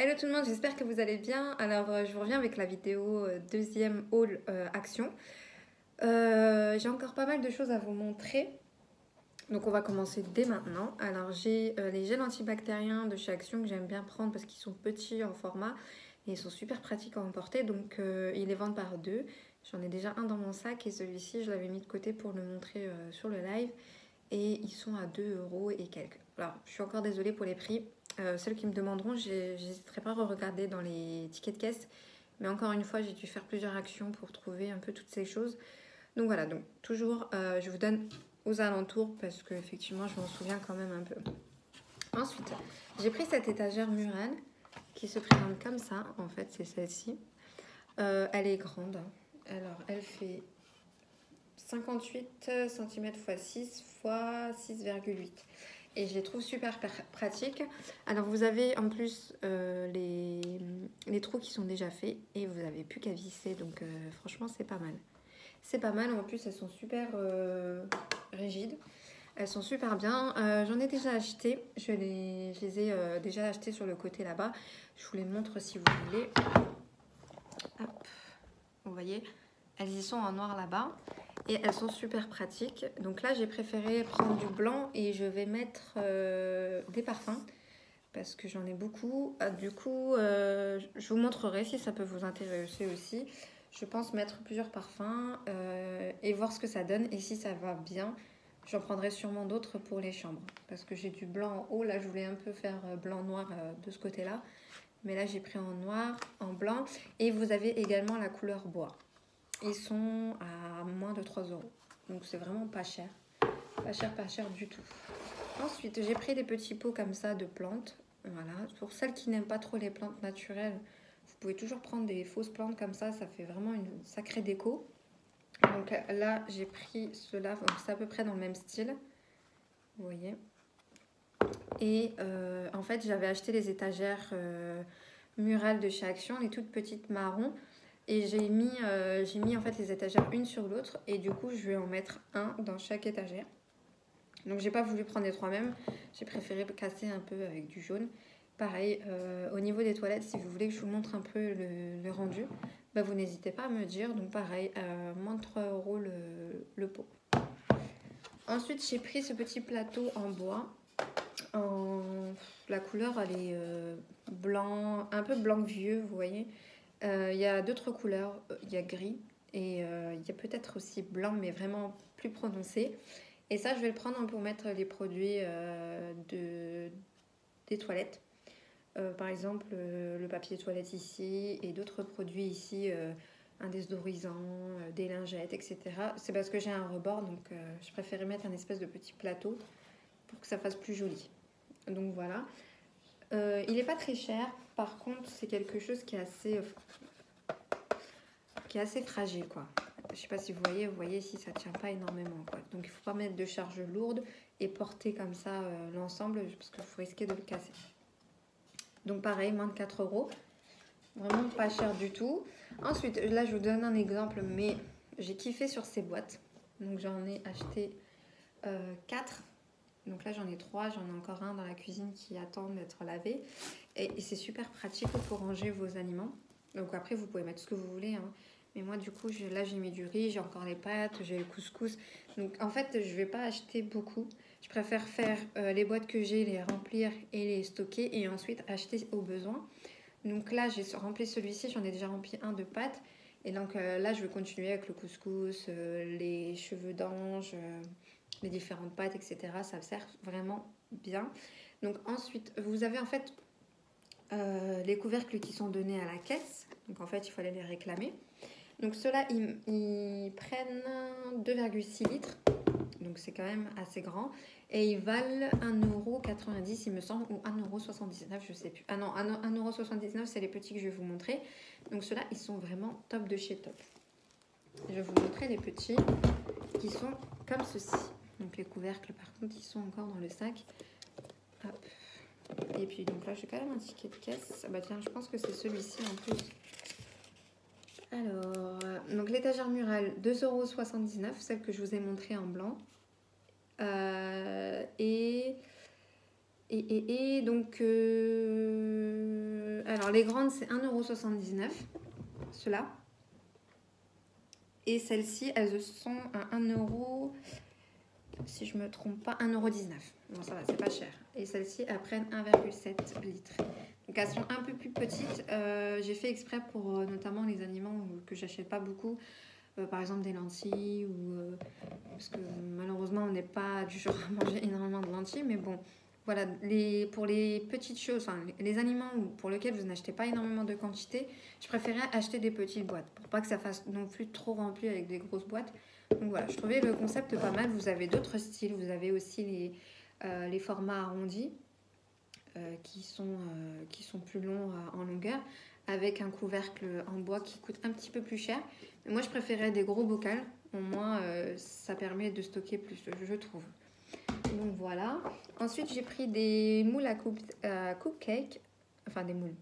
Hello tout le monde, j'espère que vous allez bien. Alors je vous reviens avec la vidéo deuxième haul action. J'ai encore pas mal de choses à vous montrer. Donc on va commencer dès maintenant. Alors j'ai les gels antibactériens de chez Action que j'aime bien prendre parce qu'ils sont petits en format et ils sont super pratiques à emporter. Donc ils les vendent par deux. J'en ai déjà un dans mon sac et celui-ci je l'avais mis de côté pour le montrer sur le live. Et ils sont à 2 € et quelques. Alors je suis encore désolée pour les prix. Celles qui me demanderont, j'hésiterai pas à regarder dans les tickets de caisse. Mais encore une fois, j'ai dû faire plusieurs actions pour trouver un peu toutes ces choses. Donc voilà, donc toujours, je vous donne aux alentours parce que effectivement, je m'en souviens quand même un peu. Ensuite, j'ai pris cette étagère murale qui se présente comme ça. En fait, c'est celle-ci. Elle est grande. Alors, elle fait 58 cm x 6 x 6,8. Et je les trouve super pratiques. Alors vous avez en plus les trous qui sont déjà faits et vous n'avez plus qu'à visser. Donc franchement c'est pas mal. C'est pas mal, en plus elles sont super rigides. Elles sont super bien. J'en ai déjà acheté. Je les ai déjà achetées sur le côté là-bas. Je vous les montre si vous voulez. Hop. Vous voyez, elles y sont en noir là-bas. Et elles sont super pratiques. Donc là, j'ai préféré prendre du blanc et je vais mettre des parfums parce que j'en ai beaucoup. Du coup, je vous montrerai si ça peut vous intéresser aussi. Je pense mettre plusieurs parfums et voir ce que ça donne. Et si ça va bien, j'en prendrai sûrement d'autres pour les chambres. Parce que j'ai du blanc en haut. Là, je voulais un peu faire blanc-noir de ce côté-là. Mais là, j'ai pris en noir, en blanc. Et vous avez également la couleur bois. Ils sont à moins de 3 €. Donc c'est vraiment pas cher. Pas cher du tout. Ensuite, j'ai pris des petits pots comme ça de plantes. Voilà. Pour celles qui n'aiment pas trop les plantes naturelles, vous pouvez toujours prendre des fausses plantes comme ça. Ça fait vraiment une sacrée déco. Donc là, j'ai pris cela. C'est à peu près dans le même style. Vous voyez. Et en fait, j'avais acheté les étagères murales de chez Action, les toutes petites marron. Et j'ai mis en fait les étagères une sur l'autre et du coup je vais en mettre un dans chaque étagère. Donc j'ai pas voulu prendre les trois mêmes, j'ai préféré casser un peu avec du jaune. Pareil, au niveau des toilettes, si vous voulez que je vous montre un peu le rendu, bah vous n'hésitez pas à me dire. Donc pareil, moins de 3 € le pot. Ensuite j'ai pris ce petit plateau en bois. La couleur elle est blanc, un peu blanc vieux, vous voyez. Il y a d'autres couleurs, il y a gris et il y a peut-être aussi blanc mais vraiment plus prononcé. Et ça je vais le prendre pour mettre les produits des toilettes. Par exemple le papier toilette ici et d'autres produits ici, un désodorisant, des lingettes, etc. C'est parce que j'ai un rebord donc je préférais mettre un espèce de petit plateau pour que ça fasse plus joli. Donc voilà. Il n'est pas très cher, par contre c'est quelque chose qui est assez fragile quoi. Je sais pas si vous voyez ici ça tient pas énormément quoi. Donc il faut pas mettre de charge lourde et porter comme ça l'ensemble parce que vous risquez de le casser. Donc pareil, moins de 4 €. Vraiment pas cher du tout. Ensuite, là je vous donne un exemple, mais j'ai kiffé sur ces boîtes. Donc j'en ai acheté 4. Donc là j'en ai 3, j'en ai encore un dans la cuisine qui attend d'être lavé. Et c'est super pratique pour ranger vos aliments. Donc après vous pouvez mettre ce que vous voulez, hein. Mais moi du coup là j'ai mis du riz, j'ai encore les pâtes, j'ai le couscous. Donc en fait je vais pas acheter beaucoup. Je préfère faire les boîtes que j'ai, les remplir et les stocker et ensuite acheter au besoin. Donc là j'ai rempli celui-ci, j'en ai déjà rempli un de pâtes. Et donc là je vais continuer avec le couscous, les cheveux d'ange, les différentes pâtes, etc. Ça sert vraiment bien. Donc ensuite vous avez en fait les couvercles qui sont donnés à la caisse. Donc en fait il fallait les réclamer. Donc ceux-là ils prennent 2,6 litres. Donc c'est quand même assez grand. Et ils valent 1,90 € il me semble, ou 1,79 €, je sais plus. Ah non, 1,79 € c'est les petits que je vais vous montrer. Donc ceux-là ils sont vraiment top de chez top. Je vais vous montrer les petits qui sont comme ceci. Donc les couvercles par contre ils sont encore dans le sac. Hop. Et puis donc là j'ai quand même un ticket de caisse. Bah tiens, je pense que c'est celui-ci en plus. Alors, donc l'étagère murale 2,79 €, celle que je vous ai montrée en blanc. Et donc Alors les grandes c'est 1,79 €, ceux-là. Et celles-ci, elles sont à 1 €, si je me trompe pas, 1,19 €. Bon ça va, c'est pas cher. Et celles-ci, elles prennent 1,7 litres. Donc elles sont un peu plus petites. J'ai fait exprès pour notamment les aliments que j'achète pas beaucoup. Par exemple des lentilles parce que malheureusement on n'est pas du genre à manger énormément de lentilles, mais bon voilà, pour les petites choses, enfin les aliments pour lesquels vous n'achetez pas énormément de quantité, je préférais acheter des petites boîtes pour pas que ça fasse non plus trop rempli avec des grosses boîtes. Donc voilà, je trouvais le concept pas mal. Vous avez d'autres styles, vous avez aussi les formats arrondis qui sont plus longs en longueur, avec un couvercle en bois qui coûte un petit peu plus cher. Mais moi je préférais des gros bocals, au moins ça permet de stocker plus, je trouve. Donc voilà. Ensuite j'ai pris des moules à cupcake, enfin des moules,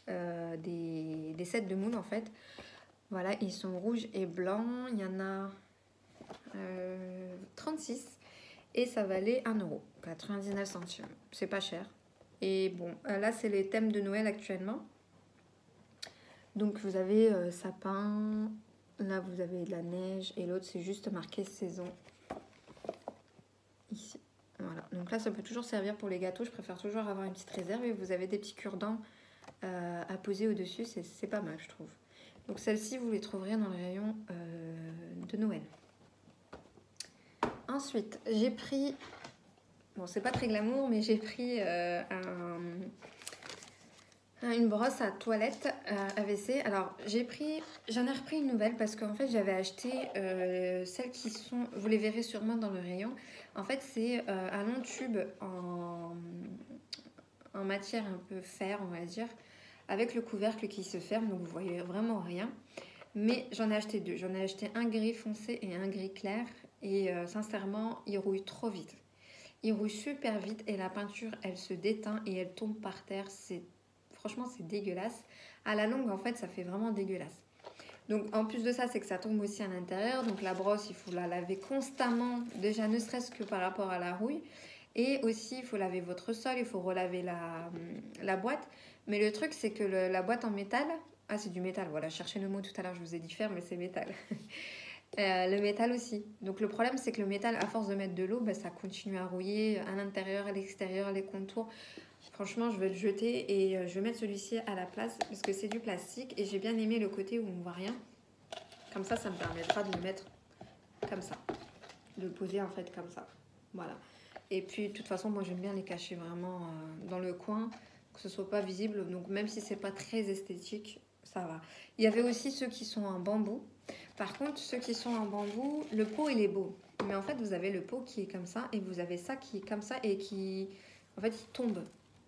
des sets de moules en fait. Voilà, ils sont rouges et blancs, il y en a 36 et ça valait 1,99 €, c'est pas cher. Et bon, là c'est les thèmes de Noël actuellement. Donc vous avez sapin, là vous avez de la neige et l'autre c'est juste marqué saison. Ici, voilà. Donc là ça peut toujours servir pour les gâteaux, je préfère toujours avoir une petite réserve. Et vous avez des petits cure-dents à poser au-dessus, c'est pas mal je trouve. Donc celles-ci vous les trouverez dans le rayon de Noël. Ensuite j'ai pris, bon c'est pas très glamour, mais j'ai pris une brosse à toilette AVC. Alors j'en ai repris une nouvelle parce qu'en fait j'avais acheté celles qui sont, vous les verrez sûrement dans le rayon. En fait c'est un long tube en matière un peu fer on va dire, avec le couvercle qui se ferme, donc vous voyez vraiment rien. Mais j'en ai acheté deux. J'en ai acheté un gris foncé et un gris clair. Et sincèrement, il rouille trop vite. Il rouille super vite et la peinture, elle se déteint et elle tombe par terre. Franchement, c'est dégueulasse. À la longue, en fait, ça fait vraiment dégueulasse. Donc, en plus de ça, c'est que ça tombe aussi à l'intérieur. Donc, la brosse, il faut la laver constamment. Déjà, ne serait-ce que par rapport à la rouille. Et aussi, il faut laver votre sol. Il faut relaver la boîte. Mais le truc, c'est que la boîte en métal... Ah, c'est du métal, voilà, je cherchais le mot tout à l'heure, je vous ai dit fer, mais c'est métal. Le métal aussi. Donc le problème, c'est que le métal, à force de mettre de l'eau, ça continue à rouiller à l'intérieur, à l'extérieur, les contours. Franchement, je vais le jeter et je vais mettre celui-ci à la place parce que c'est du plastique et j'ai bien aimé le côté où on ne voit rien. Comme ça me permettra de le mettre comme ça. De le poser en fait comme ça. Voilà. Et puis, de toute façon, moi, j'aime bien les cacher vraiment dans le coin, que ce soit pas visible. Donc même si c'est pas très esthétique, ça va. Il y avait aussi ceux qui sont en bambou. Par contre, ceux qui sont en bambou, le pot il est beau. Mais en fait, vous avez le pot qui est comme ça et vous avez ça qui est comme ça et qui, en fait, il tombe.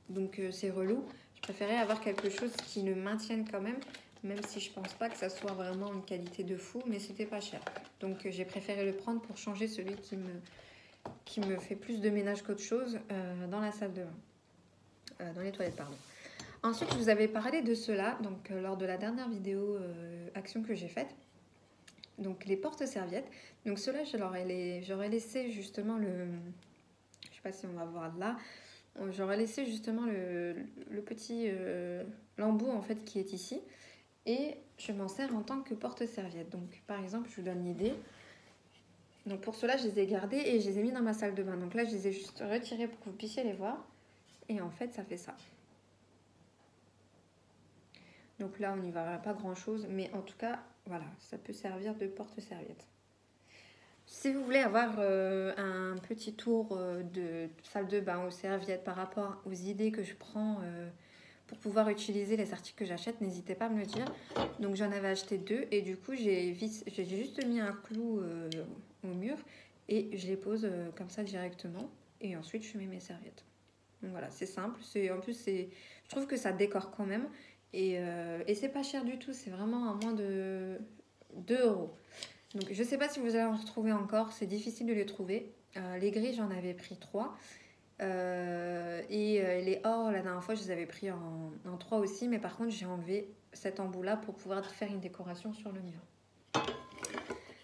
Donc c'est relou. Je préférais avoir quelque chose qui le maintienne quand même si je pense pas que ça soit vraiment une qualité de fou, mais c'était pas cher. Donc j'ai préféré le prendre pour changer celui qui me fait plus de ménage qu'autre chose dans la salle de bain. Dans les toilettes, pardon. Ensuite, je vous avais parlé de cela donc, lors de la dernière vidéo action que j'ai faite. Donc, les porte-serviettes. Donc, ceux-là, j'aurais laissé justement le... Je sais pas si on va voir là. J'aurais laissé justement le petit lambeau en fait qui est ici. Et je m'en sers en tant que porte-serviette. Donc, par exemple, je vous donne l'idée. Donc, pour cela, je les ai gardés et je les ai mis dans ma salle de bain. Donc là, je les ai juste retirés pour que vous puissiez les voir. Et en fait, ça fait ça. Donc là, on n'y verra pas grand-chose, mais en tout cas, voilà, ça peut servir de porte-serviette. Si vous voulez avoir un petit tour de salle de bain aux serviettes par rapport aux idées que je prends pour pouvoir utiliser les articles que j'achète, n'hésitez pas à me le dire. Donc j'en avais acheté deux et du coup, j'ai juste mis un clou au mur et je les pose comme ça directement. Et ensuite, je mets mes serviettes. Donc voilà, c'est simple. En plus, je trouve que ça décore quand même. Et c'est pas cher du tout, c'est vraiment à moins de 2 €. Donc je sais pas si vous allez en retrouver encore, c'est difficile de les trouver. Les gris, j'en avais pris 3. Les or, la dernière fois, je les avais pris en 3 aussi. Mais par contre, j'ai enlevé cet embout-là pour pouvoir faire une décoration sur le mur.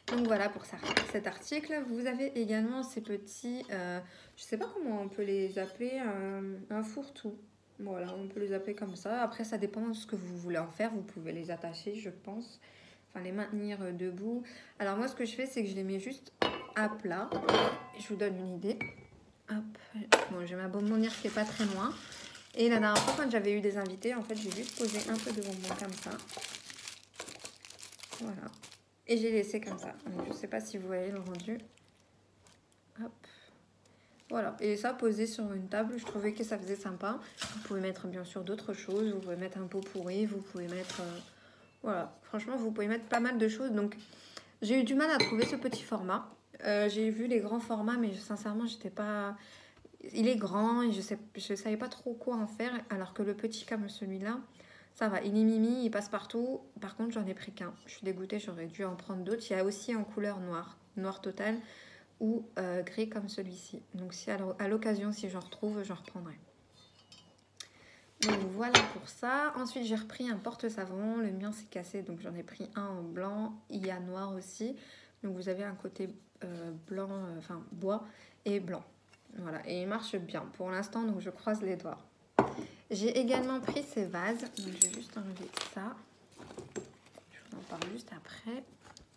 Donc voilà pour cet article. Vous avez également ces petits... je sais pas comment on peut les appeler, un fourre-tout. Voilà, on peut les appeler comme ça. Après, ça dépend de ce que vous voulez en faire. Vous pouvez les attacher, je pense. Enfin, les maintenir debout. Alors moi, ce que je fais, c'est que je les mets juste à plat. Je vous donne une idée. Hop. Bon, j'ai ma bonbonnière qui est pas très loin. Et la dernière fois, quand j'avais eu des invités, en fait, j'ai juste posé un peu de bonbons comme ça. Voilà. Et j'ai laissé comme ça. Donc, je sais pas si vous voyez le rendu. Hop. Voilà, et ça posé sur une table, je trouvais que ça faisait sympa. Vous pouvez mettre bien sûr d'autres choses, vous pouvez mettre un pot pourri, vous pouvez mettre... voilà, franchement, vous pouvez mettre pas mal de choses. Donc, j'ai eu du mal à trouver ce petit format. J'ai vu les grands formats, mais sincèrement, j'étais pas... Il est grand et je savais pas trop quoi en faire, alors que le petit comme celui-là, ça va. Il est mimi, il passe partout. Par contre, j'en ai pris qu'un. Je suis dégoûtée, j'aurais dû en prendre d'autres. Il y a aussi en couleur noire, noir total, ou gris comme celui-ci. Donc si à l'occasion, si j'en retrouve, j'en reprendrai. Donc voilà pour ça. Ensuite, j'ai repris un porte-savon. Le mien s'est cassé, donc j'en ai pris un en blanc. Il y a noir aussi. Donc vous avez un côté blanc, enfin bois et blanc. Voilà, et il marche bien pour l'instant, donc je croise les doigts. J'ai également pris ces vases. Donc je vais juste enlever ça. Je vous en parle juste après.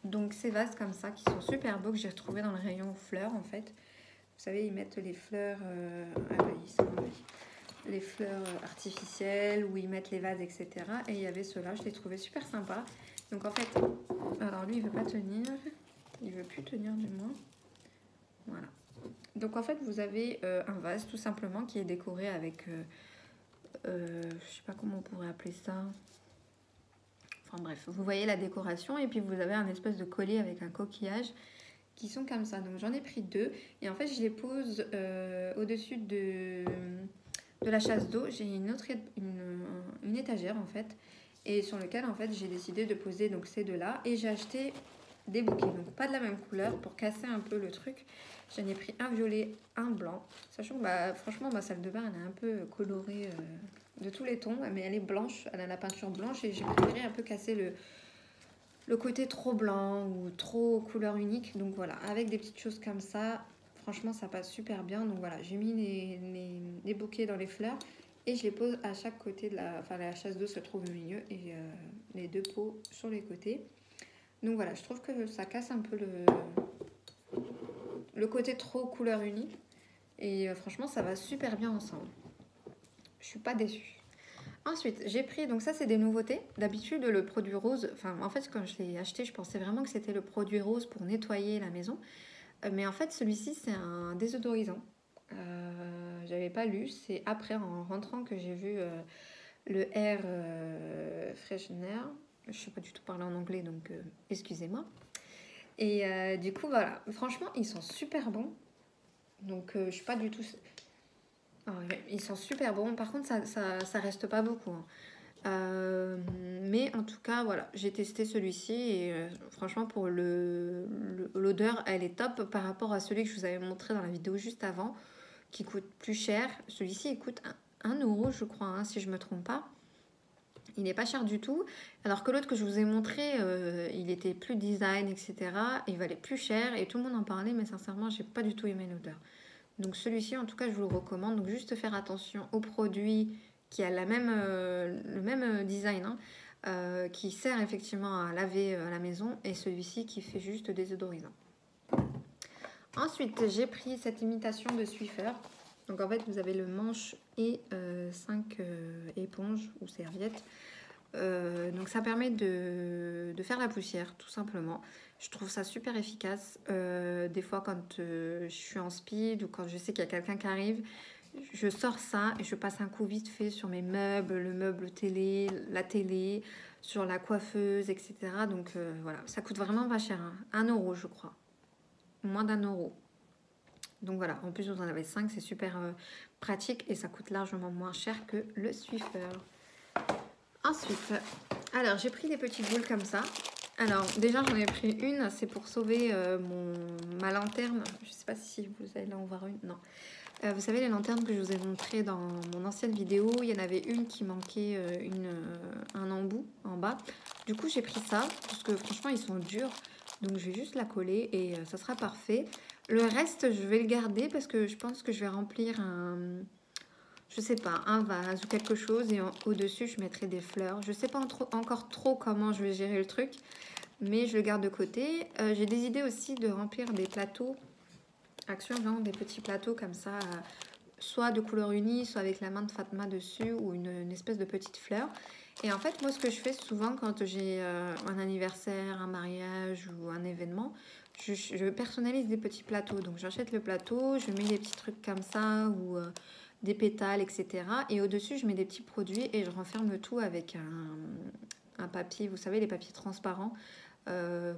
Donc ces vases comme ça qui sont super beaux, que j'ai retrouvés dans le rayon fleurs en fait. Vous savez, ils mettent les fleurs, les fleurs artificielles, où ils mettent les vases, etc. Et il y avait ceux-là, je les trouvais super sympas. Donc en fait, alors lui il veut pas tenir, il veut plus tenir du moins. Voilà. Donc en fait vous avez un vase tout simplement qui est décoré avec, je sais pas comment on pourrait appeler ça. Enfin bref, vous voyez la décoration et puis vous avez un espèce de collier avec un coquillage qui sont comme ça. Donc j'en ai pris deux et en fait je les pose au-dessus de la chasse d'eau. J'ai une étagère en fait et sur lequel en fait j'ai décidé de poser donc ces deux-là et j'ai acheté des bouquets, donc pas de la même couleur pour casser un peu le truc. J'en ai pris un violet, un blanc, sachant que bah, franchement ma salle de bain elle est un peu colorée de tous les tons, mais elle est blanche, elle a la peinture blanche et j'ai préféré un peu casser le côté trop blanc ou trop couleur unique. Donc voilà, avec des petites choses comme ça, franchement ça passe super bien. Donc voilà, j'ai mis les bouquets dans les fleurs et je les pose à chaque côté de la... Enfin la chasse d'eau se trouve au milieu et les deux pots sur les côtés. Donc voilà, je trouve que ça casse un peu le côté trop couleur unique. Et franchement ça va super bien ensemble. Je suis pas déçue. Ensuite, j'ai pris, donc ça c'est des nouveautés. D'habitude, le produit rose, enfin en fait quand je l'ai acheté, je pensais vraiment que c'était le produit rose pour nettoyer la maison. Mais en fait celui-ci c'est un désodorisant. J'avais pas lu, c'est après en rentrant que j'ai vu le Air Freshener. Je sais pas du tout parler en anglais donc excusez-moi. Et du coup voilà, franchement ils sont super bons. Donc je suis pas du tout... Ah ouais, ils sont super bons, par contre ça reste pas beaucoup hein. Mais en tout cas voilà, j'ai testé celui-ci et franchement pour l'odeur elle est top par rapport à celui que je vous avais montré dans la vidéo juste avant qui coûte plus cher. Celui-ci il coûte 1 euro je crois hein, si je me trompe pas. Il n'est pas cher du tout, alors que l'autre que je vous ai montré il était plus design etc, il valait plus cher et tout le monde en parlait, mais sincèrement j'ai pas du tout aimé l'odeur. Donc celui-ci en tout cas je vous le recommande. Donc juste faire attention aux produits qui a le même design hein, qui sert effectivement à laver à la maison, et celui-ci qui fait juste désodorisant. Ensuite j'ai pris cette imitation de Swiffer. Donc en fait vous avez le manche et 5 éponges ou serviettes. Donc ça permet de faire la poussière tout simplement. Je trouve ça super efficace. Des fois quand je suis en speed ou quand je sais qu'il y a quelqu'un qui arrive, je sors ça et je passe un coup vite fait sur mes meubles, le meuble télé, la télé, sur la coiffeuse, etc. Donc voilà, ça coûte vraiment pas cher, hein. 1 euro je crois, moins d'1 euro. Donc voilà, en plus vous en avez 5, c'est super pratique et ça coûte largement moins cher que le Swiffer. Ensuite, alors j'ai pris des petites boules comme ça. Alors déjà j'en ai pris une, c'est pour sauver ma lanterne. Je ne sais pas si vous allez en voir une, non. Vous savez les lanternes que je vous ai montrées dans mon ancienne vidéo, il y en avait une qui manquait un embout en bas. Du coup j'ai pris ça, parce que franchement ils sont durs. Donc je vais juste la coller et ça sera parfait. Le reste je vais le garder parce que je pense que je vais remplir je sais pas, un vase ou quelque chose, et au-dessus je mettrai des fleurs. Je sais pas encore trop comment je vais gérer le truc, mais je le garde de côté. J'ai des idées aussi de remplir des plateaux Action, vraiment des petits plateaux comme ça, soit de couleur unie, soit avec la main de Fatma dessus, ou une espèce de petite fleur. Et en fait, moi, ce que je fais souvent quand j'ai un anniversaire, un mariage ou un événement, je personnalise des petits plateaux. Donc, j'achète le plateau, je mets des petits trucs comme ça, ou des pétales, etc. Et au-dessus, je mets des petits produits et je renferme le tout avec un papier, vous savez, les papiers transparents,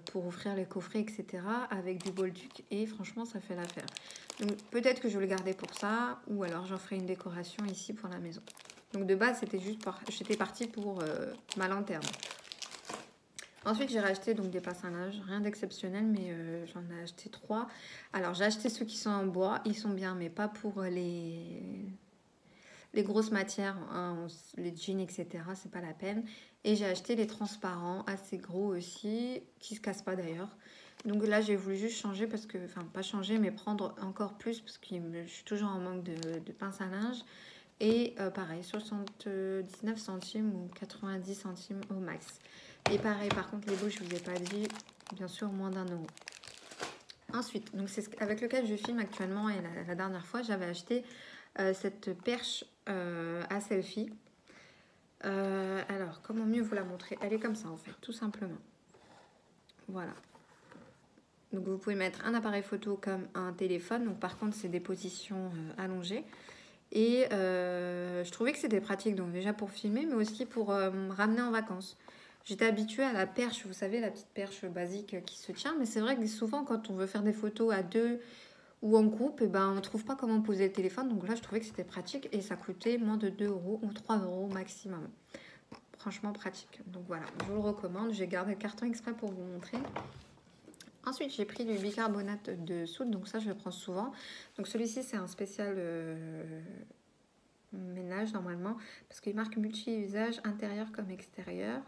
pour offrir les coffrets, etc. avec du bolduc, et franchement ça fait l'affaire. Donc peut-être que je vais le garder pour ça, ou alors j'en ferai une décoration ici pour la maison. Donc de base j'étais partie pour ma lanterne. Ensuite j'ai racheté donc des pinces à linge, rien d'exceptionnel, mais j'en ai acheté 3. Alors j'ai acheté ceux qui sont en bois, ils sont bien, mais pas pour les grosses matières, hein, les jeans, etc. c'est pas la peine. Et j'ai acheté les transparents assez gros aussi, qui se cassent pas d'ailleurs. Donc là j'ai voulu juste changer parce que, enfin pas changer, mais prendre encore plus parce que je suis toujours en manque de pince à linge. Et pareil, 79 centimes ou 90 centimes au max. Et pareil, par contre les bouches, je vous ai pas dit, bien sûr moins d'1 euro. Ensuite, donc c'est avec lequel je filme actuellement, et la dernière fois j'avais acheté cette perche à selfie. Alors, comment mieux vous la montrer? Elle est comme ça en fait, tout simplement. Voilà. Donc vous pouvez mettre un appareil photo comme un téléphone. Donc par contre, c'est des positions allongées. Et je trouvais que c'était pratique, donc déjà pour filmer, mais aussi pour me ramener en vacances. J'étais habituée à la perche, vous savez, la petite perche basique qui se tient. Mais c'est vrai que souvent, quand on veut faire des photos à deux ou en groupe, et ben, on ne trouve pas comment poser le téléphone. Donc là, je trouvais que c'était pratique, et ça coûtait moins de 2 euros ou 3 euros maximum. Franchement pratique. Donc voilà, je vous le recommande. J'ai gardé le carton exprès pour vous montrer. Ensuite, j'ai pris du bicarbonate de soude. Donc ça, je le prends souvent. Donc celui-ci, c'est un spécial ménage normalement, parce qu'il marque multi-usage intérieur comme extérieur.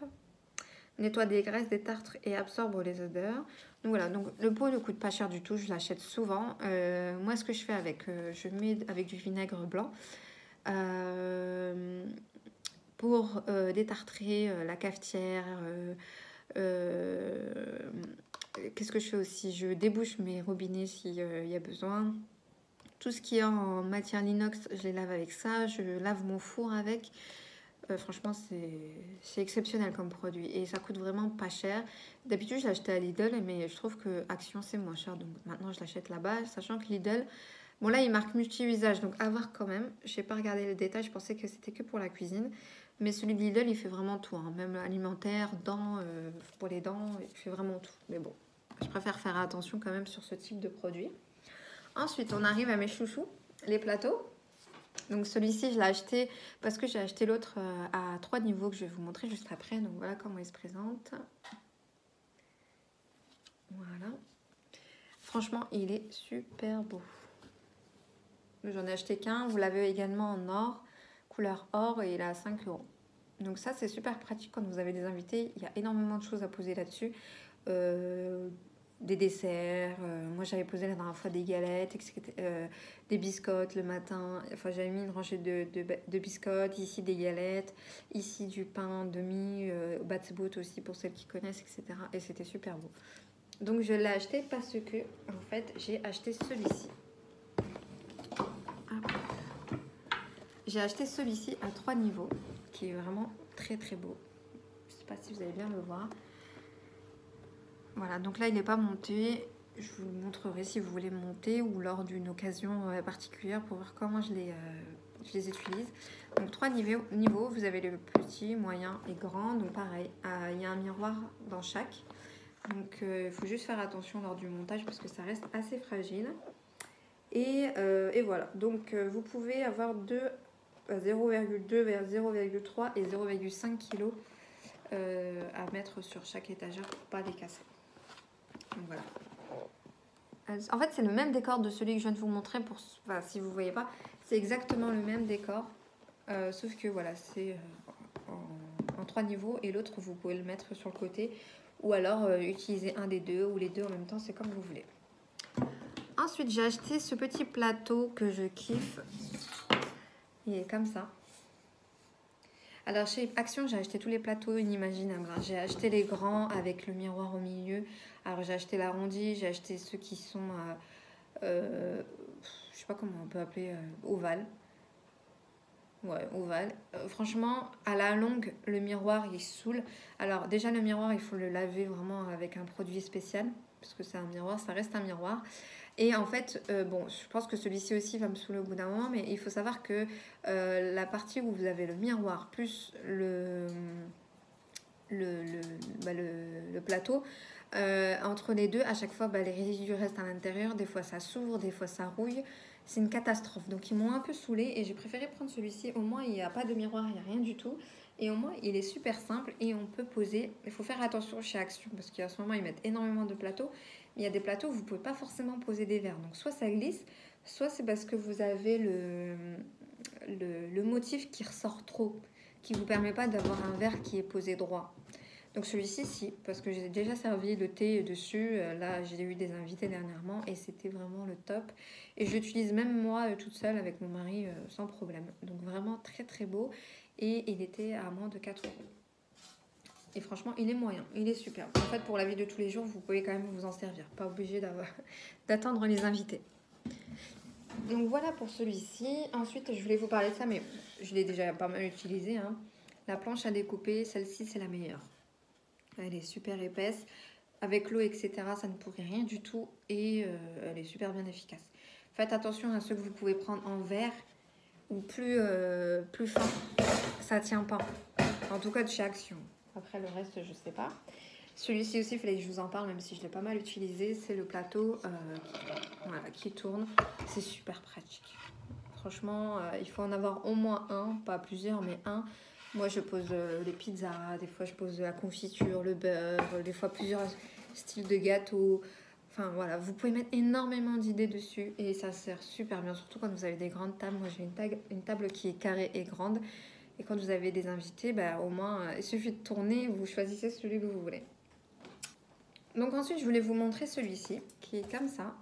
Nettoie des graisses, des tartres et absorbe les odeurs. Donc voilà, donc le pot ne coûte pas cher du tout, je l'achète souvent. Moi, ce que je fais avec, je mets avec du vinaigre blanc pour détartrer la cafetière. Qu'est-ce que je fais aussi? Je débouche mes robinets s'il y a besoin. Tout ce qui est en matière inox, je les lave avec ça. Je lave mon four avec. Franchement, c'est exceptionnel comme produit, et ça coûte vraiment pas cher. D'habitude, je l'achetais à Lidl, mais je trouve que Action, c'est moins cher. Donc maintenant, je l'achète là-bas, sachant que Lidl, bon là, il marque multi-usage, donc à voir quand même. Je n'ai pas regardé les détails, je pensais que c'était que pour la cuisine. Mais celui de Lidl, il fait vraiment tout, hein. Même alimentaire, dents, pour les dents, il fait vraiment tout. Mais bon, je préfère faire attention quand même sur ce type de produit. Ensuite, on arrive à mes chouchous, les plateaux. Donc celui-ci, je l'ai acheté parce que j'ai acheté l'autre à 3 niveaux que je vais vous montrer juste après. Donc voilà comment il se présente. Voilà. Franchement, il est super beau. J'en ai acheté qu'un. Vous l'avez également en or, couleur or, et il est à 5 euros. Donc ça, c'est super pratique quand vous avez des invités. Il y a énormément de choses à poser là-dessus. Des desserts, moi j'avais posé la dernière fois des galettes, des biscottes le matin, enfin j'avais mis une rangée de biscottes, ici des galettes, ici du pain demi, batsboot aussi pour celles qui connaissent, etc. Et c'était super beau. Donc je l'ai acheté parce que en fait j'ai acheté celui-ci. J'ai acheté celui-ci à 3 niveaux, qui est vraiment très très beau. Je sais pas si vous allez bien le voir. Voilà, donc là il n'est pas monté. Je vous le montrerai si vous voulez monter, ou lors d'une occasion particulière pour voir comment je les utilise. Donc 3 niveaux, vous avez le petit, moyen et grand. Donc pareil, il y a un miroir dans chaque. Donc il faut juste faire attention lors du montage parce que ça reste assez fragile. Et voilà, donc vous pouvez avoir 0,2 vers 0,3 et 0,5 kg à mettre sur chaque étagère pour pas les casser. Donc voilà. En fait, c'est le même décor de celui que je viens de vous montrer. Enfin, si vous ne voyez pas, c'est exactement le même décor. Sauf que voilà, c'est en 3 niveaux. Et l'autre, vous pouvez le mettre sur le côté. Ou alors utiliser un des deux ou les deux en même temps. C'est comme vous voulez. Ensuite, j'ai acheté ce petit plateau que je kiffe. Il est comme ça. Alors chez Action, j'ai acheté tous les plateaux inimaginables. J'ai acheté les grands avec le miroir au milieu. Alors j'ai acheté l'arrondi, j'ai acheté ceux qui sont, je sais pas comment on peut appeler, ovales. Ouais, ovale. Franchement, à la longue, le miroir, il saoule. Alors déjà, le miroir, il faut le laver vraiment avec un produit spécial. Parce que c'est un miroir, ça reste un miroir. Et en fait, bon, je pense que celui-ci aussi va me saouler au bout d'un moment. Mais il faut savoir que la partie où vous avez le miroir plus le, le, le plateau, entre les deux, à chaque fois, les résidus restent à l'intérieur. Des fois, ça s'ouvre, des fois, ça rouille. C'est une catastrophe. Donc, ils m'ont un peu saoulée et j'ai préféré prendre celui-ci. Au moins, il n'y a pas de miroir, il n'y a rien du tout. Et au moins, il est super simple et on peut poser. Il faut faire attention chez Action parce qu'à ce moment, ils mettent énormément de plateaux. Mais il y a des plateaux où vous ne pouvez pas forcément poser des verres. Donc, soit ça glisse, soit c'est parce que vous avez le motif qui ressort trop, qui ne vous permet pas d'avoir un verre qui est posé droit. Donc celui-ci, si, parce que j'ai déjà servi le thé dessus. Là, j'ai eu des invités dernièrement et c'était vraiment le top. Et je l'utilise même moi toute seule avec mon mari sans problème. Donc vraiment très très beau. Et il était à moins de 4 €. Et franchement, il est moyen, il est super. En fait, pour la vie de tous les jours, vous pouvez quand même vous en servir. Pas obligé d'attendre les invités. Donc voilà pour celui-ci. Ensuite, je voulais vous parler de ça, mais je l'ai déjà pas mal utilisé. Hein. La planche à découper, celle-ci, c'est la meilleure. Elle est super épaisse. Avec l'eau, etc., ça ne pourrit rien du tout. Et elle est super bien efficace. Faites attention à ceux que vous pouvez prendre en verre ou plus fin. Ça tient pas. En tout cas, de chez Action. Après, le reste, je sais pas. Celui-ci aussi, il fallait que je vous en parle, même si je l'ai pas mal utilisé. C'est le plateau qui tourne. C'est super pratique. Franchement, il faut en avoir au moins un. Pas plusieurs, mais un. Moi, je pose les pizzas, des fois, je pose de la confiture, le beurre, des fois, plusieurs styles de gâteaux. Enfin, voilà, vous pouvez mettre énormément d'idées dessus et ça sert super bien, surtout quand vous avez des grandes tables. Moi, j'ai une table qui est carrée et grande. Et quand vous avez des invités, au moins, il suffit de tourner, vous choisissez celui que vous voulez. Donc ensuite, je voulais vous montrer celui-ci, qui est comme ça.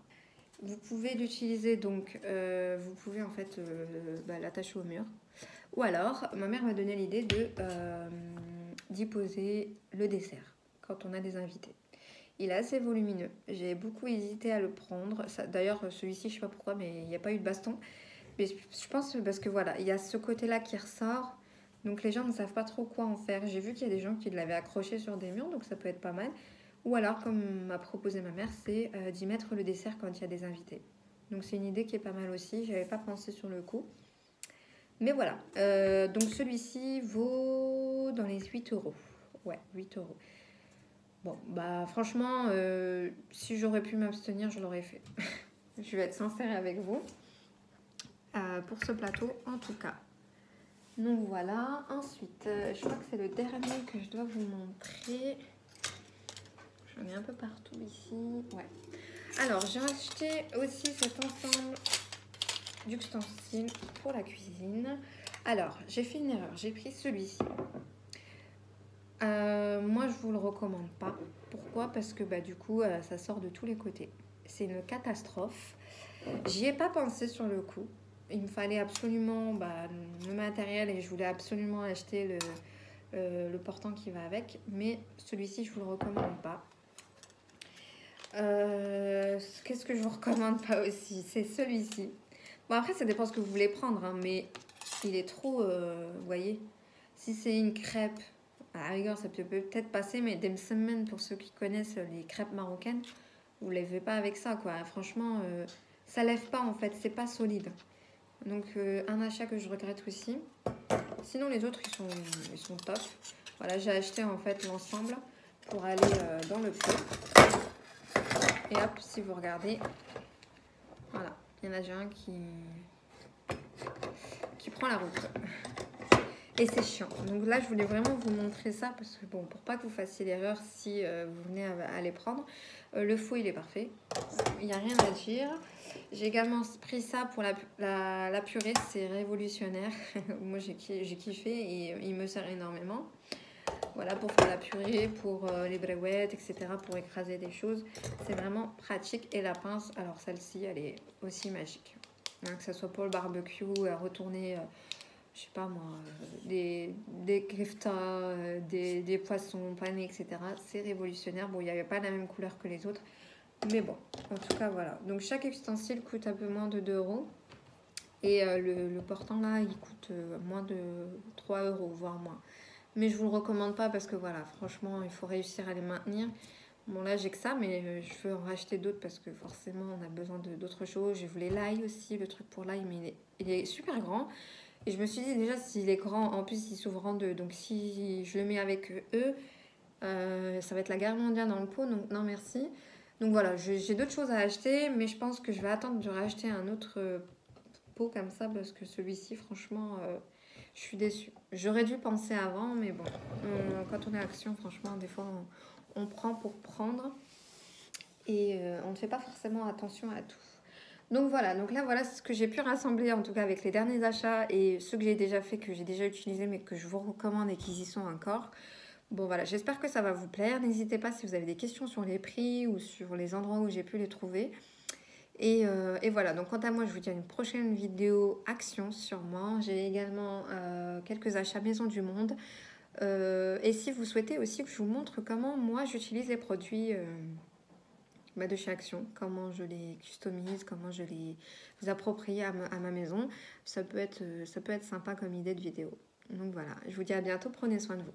Vous pouvez l'utiliser, donc, vous pouvez en fait l'attacher au mur. Ou alors, ma mère m'a donné l'idée d'y poser le dessert quand on a des invités. Il est assez volumineux. J'ai beaucoup hésité à le prendre. D'ailleurs, celui-ci, je sais pas pourquoi, mais il n'y a pas eu de baston. Mais je pense parce que voilà, il y a ce côté-là qui ressort. Donc les gens ne savent pas trop quoi en faire. J'ai vu qu'il y a des gens qui l'avaient accroché sur des murs, donc ça peut être pas mal. Ou alors, comme m'a proposé ma mère, c'est d'y mettre le dessert quand il y a des invités. Donc c'est une idée qui est pas mal aussi. J'avais pas pensé sur le coup. Mais voilà, donc celui-ci vaut dans les 8 €. Ouais, 8 €. Bon, franchement, si j'aurais pu m'abstenir, je l'aurais fait. Je vais être sincère avec vous. Pour ce plateau, en tout cas. Donc voilà, ensuite, je crois que c'est le dernier que je dois vous montrer. J'en ai un peu partout ici. Ouais. Alors, j'ai acheté aussi cet ensemble d'ustensiles pour la cuisine. Alors, j'ai fait une erreur, j'ai pris celui-ci. Moi, je vous le recommande pas. Pourquoi? Parce que du coup, ça sort de tous les côtés. C'est une catastrophe. J'y ai pas pensé sur le coup. Il me fallait absolument le matériel et je voulais absolument acheter le portant qui va avec. Mais celui-ci, je vous le recommande pas. Qu'est-ce que je vous recommande pas aussi? C'est celui-ci. Bon, après, ça dépend ce que vous voulez prendre, hein, mais il est trop, vous voyez, si c'est une crêpe, à la rigueur, ça peut peut-être passer, mais des semaines, pour ceux qui connaissent les crêpes marocaines, vous ne lèvez pas avec ça, quoi. Franchement, ça lève pas, en fait, c'est pas solide. Donc, un achat que je regrette aussi. Sinon, les autres, ils sont top. Voilà, j'ai acheté, en fait, l'ensemble pour aller dans le prix. Et hop, si vous regardez, voilà, il y en a déjà un qui prend la route. Et c'est chiant. Donc là, je voulais vraiment vous montrer ça parce que bon, pour pas que vous fassiez l'erreur si vous venez à les prendre. Le faux, il est parfait. Il n'y a rien à dire. J'ai également pris ça pour la purée. C'est révolutionnaire. Moi, j'ai kiffé et il me sert énormément. Voilà, pour faire la purée, pour les brouettes, etc. Pour écraser des choses. C'est vraiment pratique. Et la pince, alors celle-ci, elle est aussi magique. hein, que ce soit pour le barbecue, retourner, je sais pas moi, des keftas, des poissons panés, etc. C'est révolutionnaire. Bon, il n'y avait pas la même couleur que les autres, mais bon, en tout cas, voilà. Donc, chaque ustensile coûte un peu moins de 2 euros. Et le portant là, il coûte moins de 3 euros, voire moins. Mais je vous le recommande pas parce que voilà, franchement, il faut réussir à les maintenir. Bon, là, j'ai que ça, mais je veux en racheter d'autres parce que forcément, on a besoin d'autres choses. Je voulais l'ail aussi, le truc pour l'ail, mais il est super grand. Et je me suis dit, déjà, s'il est grand, en plus, il s'ouvre en deux. Donc, si je le mets avec eux, ça va être la guerre mondiale dans le pot. Donc, non, merci. Donc, voilà, j'ai d'autres choses à acheter, mais je pense que je vais attendre de racheter un autre pot comme ça parce que celui-ci, franchement, je suis déçue. J'aurais dû penser avant, mais bon, quand on est action, franchement, des fois, on prend pour prendre et on ne fait pas forcément attention à tout. Donc voilà, donc là voilà ce que j'ai pu rassembler en tout cas avec les derniers achats et ceux que j'ai déjà fait, que j'ai déjà utilisé mais que je vous recommande et qu'ils y sont encore. Bon voilà, j'espère que ça va vous plaire. N'hésitez pas si vous avez des questions sur les prix ou sur les endroits où j'ai pu les trouver. Et voilà, donc quant à moi, je vous dis à une prochaine vidéo action sûrement. J'ai également quelques achats Maison du Monde. Et si vous souhaitez aussi que je vous montre comment moi j'utilise les produits de chez Action, comment je les customise, comment je les approprie à ma maison, ça peut être sympa comme idée de vidéo. Donc voilà, je vous dis à bientôt, prenez soin de vous.